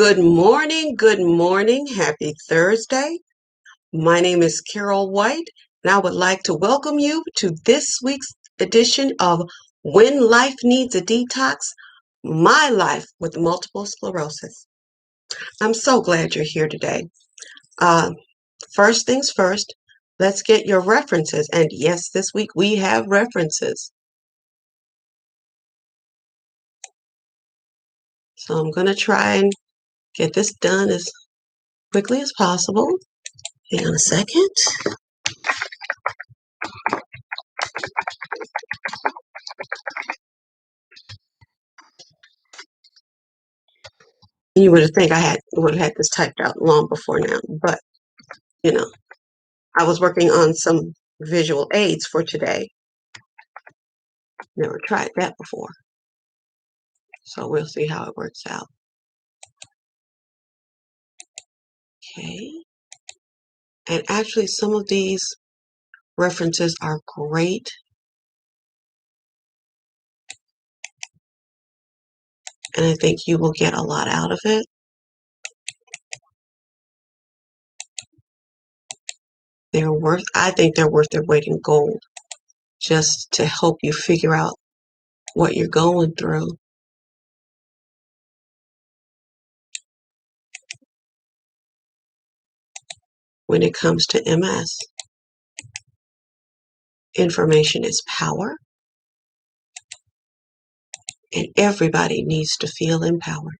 Good morning, happy Thursday. My name is Carol White, and I would like to welcome you to this week's edition of When Life Needs a Detox, My Life with Multiple Sclerosis. I'm so glad you're here today. Uh, First things first, let's get your references. And yes, this week we have references. So I'm going to try and get this done as quickly as possible. Hang on a second. You would think I would have had this typed out long before now, but you know, I was working on some visual aids for today. Never tried that before. So we'll see how it works out. Okay. And actually some of these references are great. And I think you will get a lot out of it. I think they're worth their weight in gold just to help you figure out what you're going through. When it comes to MS, information is power, and everybody needs to feel empowered.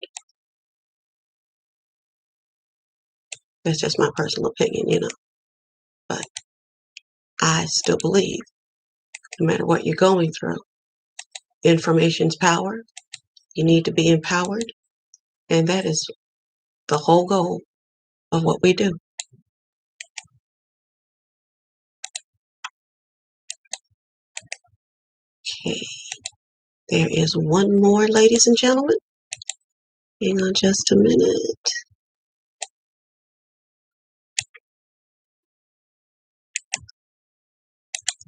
That's just my personal opinion, but I still believe no matter what you're going through, information's power. You need to be empowered, and that is the whole goal of what we do. Okay, there is one more, ladies and gentlemen. Hang on just a minute.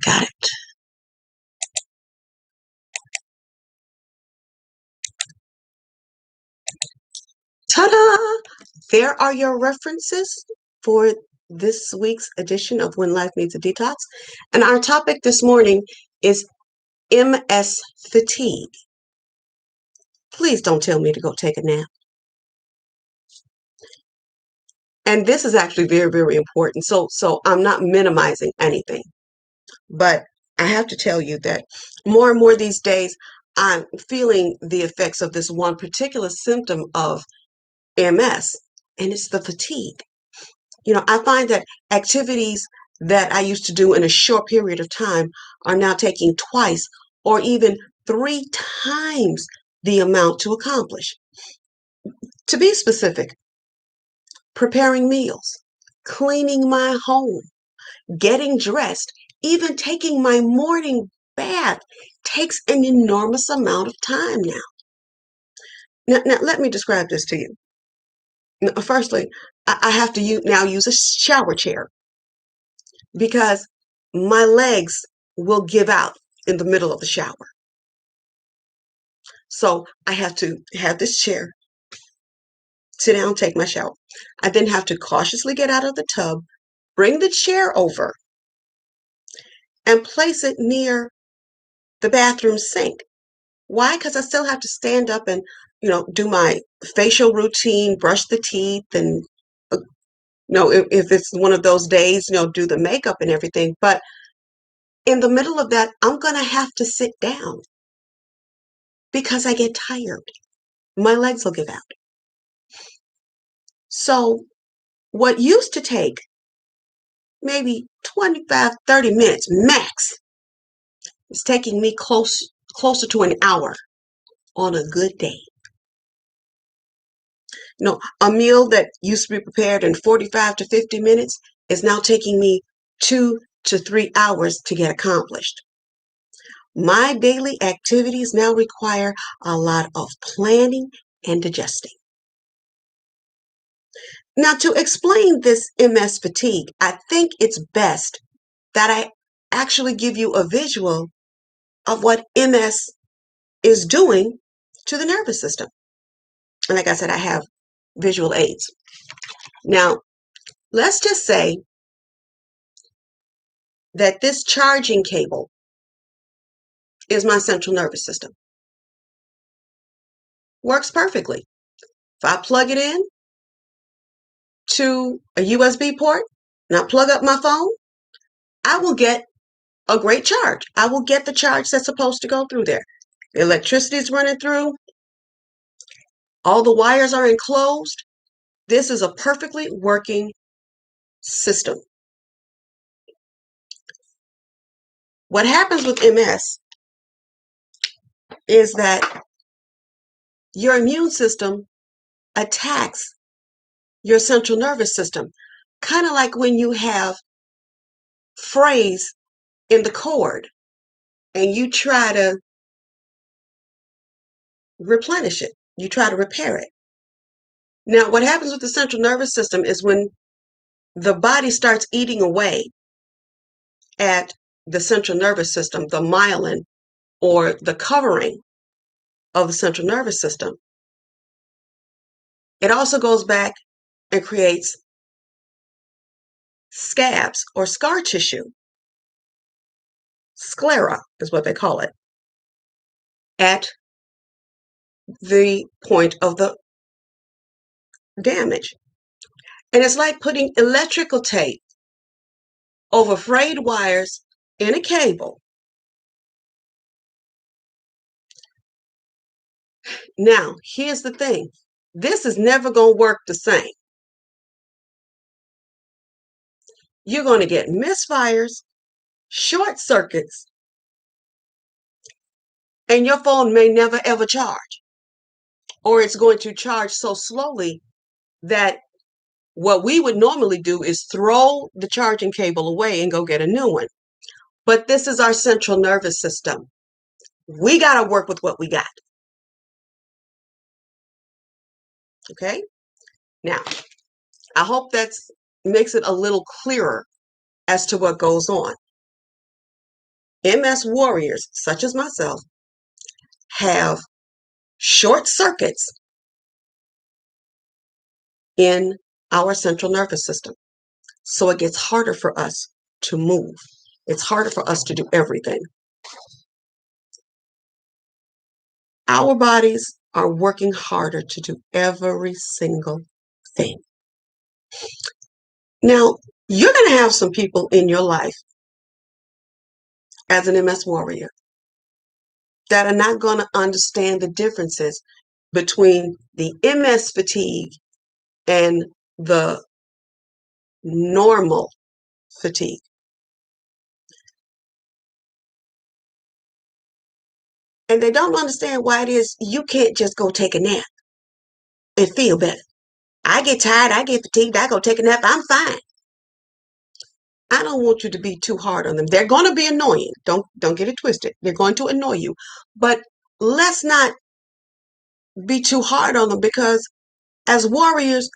Got it. Ta-da! There are your references for this week's edition of When Life Needs a Detox. And our topic this morning is MS fatigue. Please don't tell me to go take a nap. And this is actually very, very important. So I'm not minimizing anything, but I have to tell you that more and more these days, I'm feeling the effects of this one particular symptom of MS, and it's the fatigue. I find that activities that I used to do in a short period of time are now taking twice or even 3 times the amount to accomplish. To be specific, preparing meals, cleaning my home, getting dressed, even taking my morning bath takes an enormous amount of time now. Now let me describe this to you. Now, firstly, I have to now use a shower chair because my legs will give out in the middle of the shower. So I have to have this chair, sit down, take my shower. I then have to cautiously get out of the tub, bring the chair over, and place it near the bathroom sink. Why? Because I still have to stand up and, do my facial routine, brush the teeth, and, if it's one of those days, do the makeup and everything. But in the middle of that, I'm going to have to sit down because I get tired. My legs will give out. So what used to take maybe 25, 30 minutes max is taking me closer to an hour on a good day. A meal that used to be prepared in 45 to 50 minutes is now taking me 2 to 3 hours to get accomplished. My daily activities now require a lot of planning and digesting. Now, to explain this MS fatigue, I think it's best that I actually give you a visual of what MS is doing to the nervous system. And like I said, I have visual aids. Now, let's just say that this charging cable is my central nervous system. Works perfectly. If I plug it in to a USB port and I plug up my phone, I will get a great charge. I will get the charge that's supposed to go through there. The electricity is running through. All the wires are enclosed. This is a perfectly working system. What happens with MS is that your immune system attacks your central nervous system, kind of like when you have frays in the cord and you try to replenish it, you try to repair it. Now, what happens with the central nervous system is when the body starts eating away at the central nervous system, the myelin or the covering of the central nervous system, it also goes back and creates scabs or scar tissue. Sclera is what they call it, at the point of the damage. And it's like putting electrical tape over frayed wires in a cable. Now, here's the thing. This is never going to work the same. You're going to get misfires, short circuits, and your phone may never ever charge. Or it's going to charge so slowly that what we would normally do is throw the charging cable away and go get a new one. But this is our central nervous system. We got to work with what we got. Okay? Now, I hope that makes it a little clearer as to what goes on. MS warriors, such as myself, have short circuits in our central nervous system. So it gets harder for us to move. It's harder for us to do everything. Our bodies are working harder to do every single thing. Now, you're going to have some people in your life as an MS warrior that are not going to understand the differences between the MS fatigue and the normal fatigue. And they don't understand why it is you can't just go take a nap and feel better. I get tired, I get fatigued, I go take a nap, I'm fine. I don't want you to be too hard on them. They're going to be annoying. Don't get it twisted. They're going to annoy you. But let's not be too hard on them, because as warriors,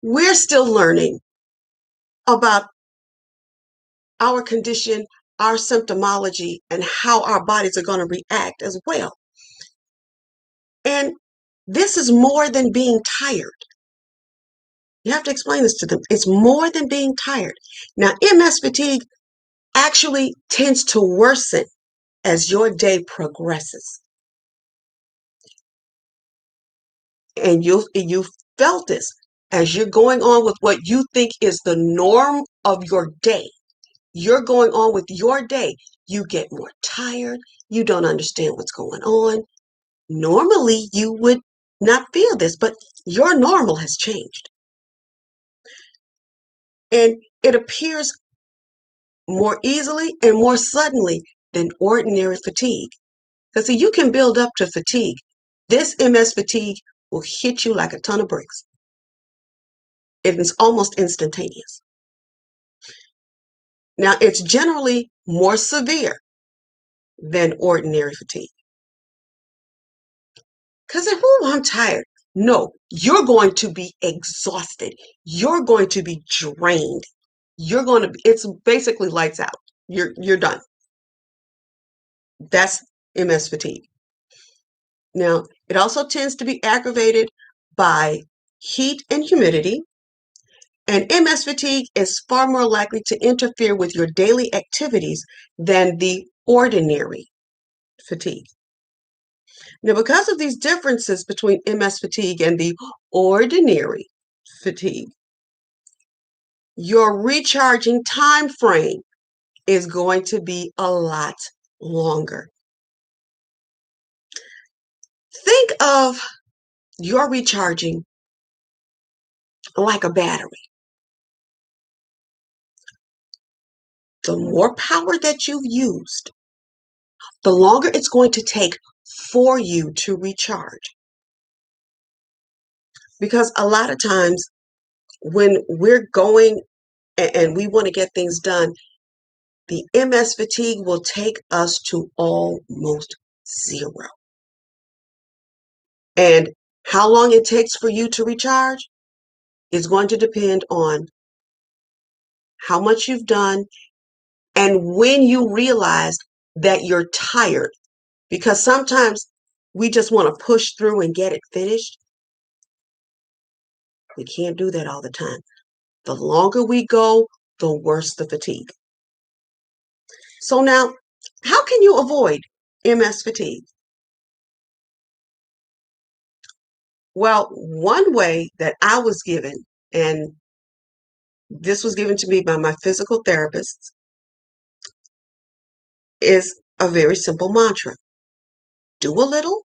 we're still learning about our condition, our symptomology, and how our bodies are going to react as well. And this is more than being tired. You have to explain this to them. It's more than being tired. Now, MS fatigue actually tends to worsen as your day progresses. And you've felt this as you're going on with what you think is the norm of your day. You're going on with your day. You get more tired. You don't understand what's going on. Normally, you would not feel this, but your normal has changed. And it appears more easily and more suddenly than ordinary fatigue. Because see, you can build up to fatigue. This MS fatigue will hit you like a ton of bricks. It is almost instantaneous. Now, it's generally more severe than ordinary fatigue. Because I'm tired. No, you're going to be exhausted. You're going to be drained. It's basically lights out. You're done. That's MS fatigue. Now, it also tends to be aggravated by heat and humidity, and MS fatigue is far more likely to interfere with your daily activities than the ordinary fatigue. Now, because of these differences between MS fatigue and the ordinary fatigue, your recharging time frame is going to be a lot longer. Think of your recharging like a battery. The more power that you've used, the longer it's going to take for you to recharge. Because a lot of times when we're going and we want to get things done, the MS fatigue will take us to almost zero. And how long it takes for you to recharge is going to depend on how much you've done and when you realize that you're tired. Because sometimes we just want to push through and get it finished. We can't do that all the time. The longer we go, the worse the fatigue. So now, how can you avoid MS fatigue? Well, one way that I was given, and this was given to me by my physical therapist, is a very simple mantra. Do a little,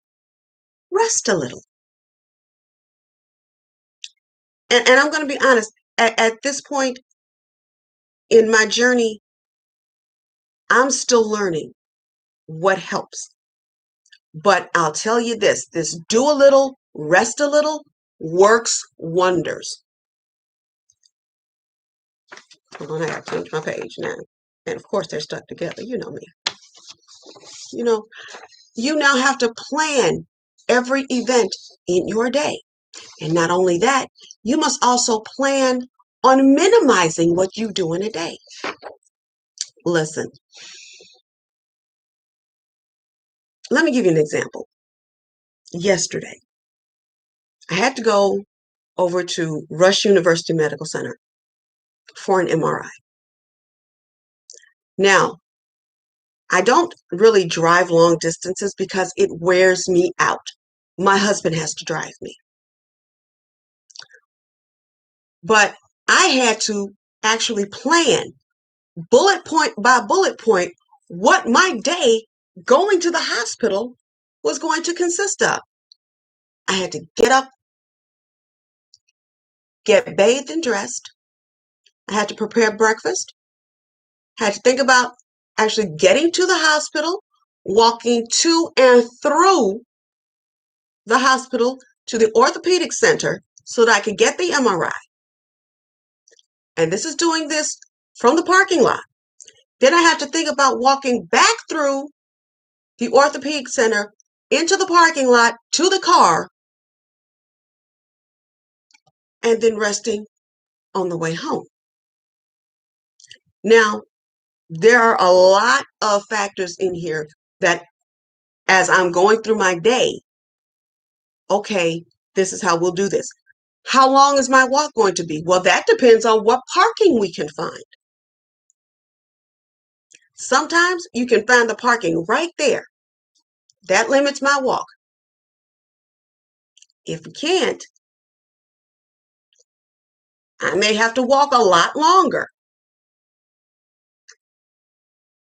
rest a little. And I'm going to be honest, at this point in my journey, I'm still learning what helps. But I'll tell you this do a little, rest a little works wonders. Hold on, I gotta change my page now. And of course they're stuck together. You know me. You know, you now have to plan every event in your day. And not only that, you must also plan on minimizing what you do in a day. Listen, let me give you an example. Yesterday, I had to go over to Rush University Medical Center for an MRI. Now, I don't really drive long distances because it wears me out. My husband has to drive me. But I had to actually plan bullet point by bullet point what my day going to the hospital was going to consist of. I had to get up, get bathed and dressed. I had to prepare breakfast. I had to think about actually getting to the hospital, walking to and through the hospital to the orthopedic center so that I could get the MRI. And this is doing this from the parking lot. Then I have to think about walking back through the orthopedic center into the parking lot to the car and then resting on the way home. Now, there are a lot of factors in here that as I'm going through my day, okay, this is how we'll do this. How long is my walk going to be? Well, that depends on what parking we can find. Sometimes you can find the parking right there. That limits my walk. If we can't, I may have to walk a lot longer.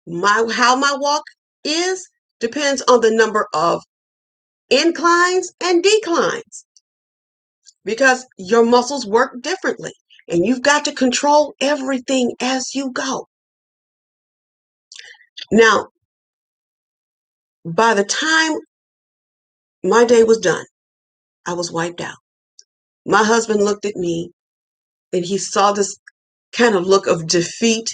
How my walk is depends on the number of inclines and declines because your muscles work differently and you've got to control everything as you go. Now, by the time my day was done, I was wiped out. My husband looked at me and he saw this kind of look of defeat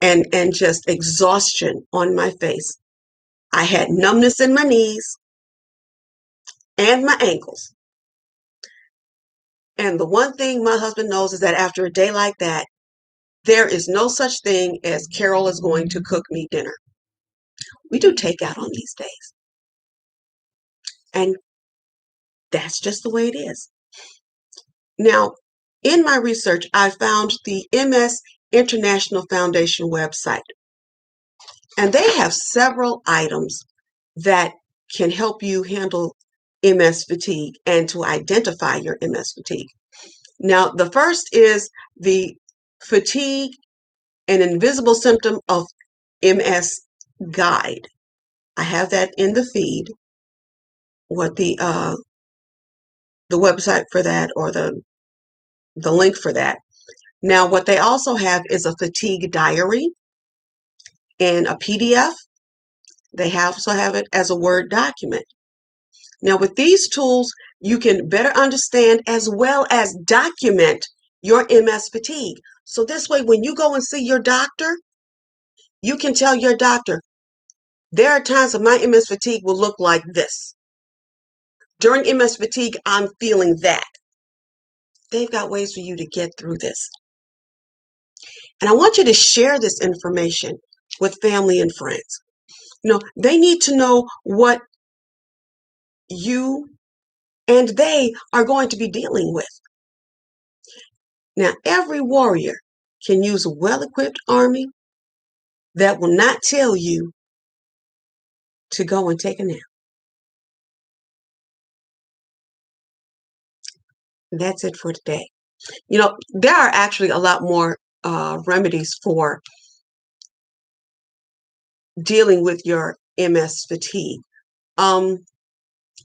and just exhaustion on my face. I had numbness in my knees and my ankles. And the one thing my husband knows is that after a day like that, there is no such thing as Carol is going to cook me dinner. We do takeout on these days. And that's just the way it is. Now, in my research, I found the MS International Foundation website, and they have several items that can help you handle MS fatigue and to identify your MS fatigue. Now, the first is the fatigue, an invisible symptom of MS guide. I have that in the feed, what the website for that, or the link for that. Now, what they also have is a fatigue diary in a PDF. They also have it as a Word document. Now, with these tools, you can better understand as well as document your MS fatigue. So this way, when you go and see your doctor, you can tell your doctor, there are times that my MS fatigue will look like this. During MS fatigue, I'm feeling that. They've got ways for you to get through this. And I want you to share this information with family and friends. They need to know what you and they are going to be dealing with. Now, every warrior can use a well-equipped army that will not tell you to go and take a nap. That's it for today. There are actually a lot more remedies for dealing with your MS fatigue.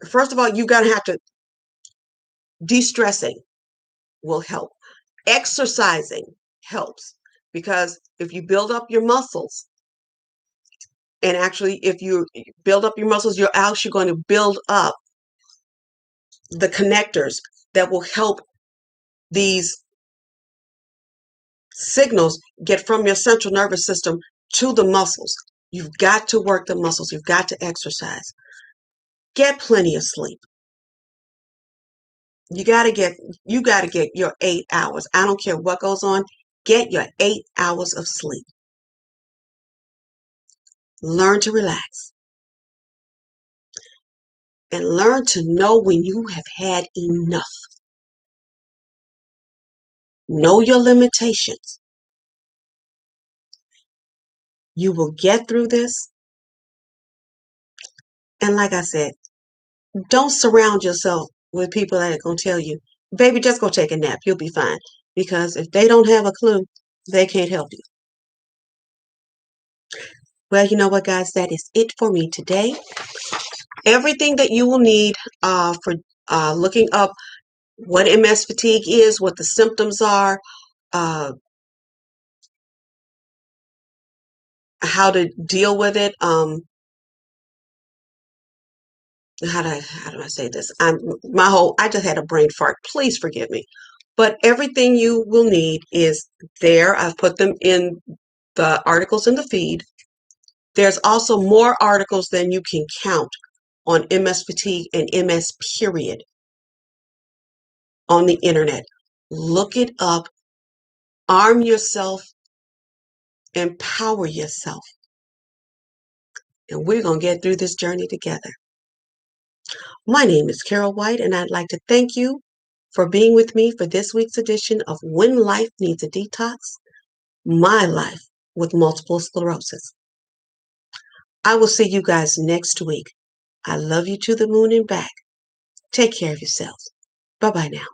First of all, you're going to have to, de-stressing will help. Exercising helps, because if you build up your muscles, and actually if you build up your muscles, you're actually going to build up the connectors that will help these signals get from your central nervous system to the muscles. You've got to work the muscles. You've got to exercise. Get plenty of sleep. You got to get your 8 hours. I don't care what goes on. Get your 8 hours of sleep. Learn to relax. And learn to know when you have had enough. Know your limitations. You will get through this. And like I said, don't surround yourself with people that are going to tell you, baby, just go take a nap. You'll be fine. Because if they don't have a clue, they can't help you. Well, you know what, guys? That is it for me today. Everything that you will need for looking up what MS fatigue is, what the symptoms are, how to deal with it. How do I say this? I just had a brain fart. Please forgive me. But everything you will need is there. I've put them in the articles in the feed. There's also more articles than you can count on MS fatigue and MS period on the internet. Look it up. Arm yourself. Empower yourself. And we're going to get through this journey together. My name is Carol White, and I'd like to thank you for being with me for this week's edition of When Life Needs a Detox, My Life with Multiple Sclerosis. I will see you guys next week. I love you to the moon and back. Take care of yourselves. Bye-bye now.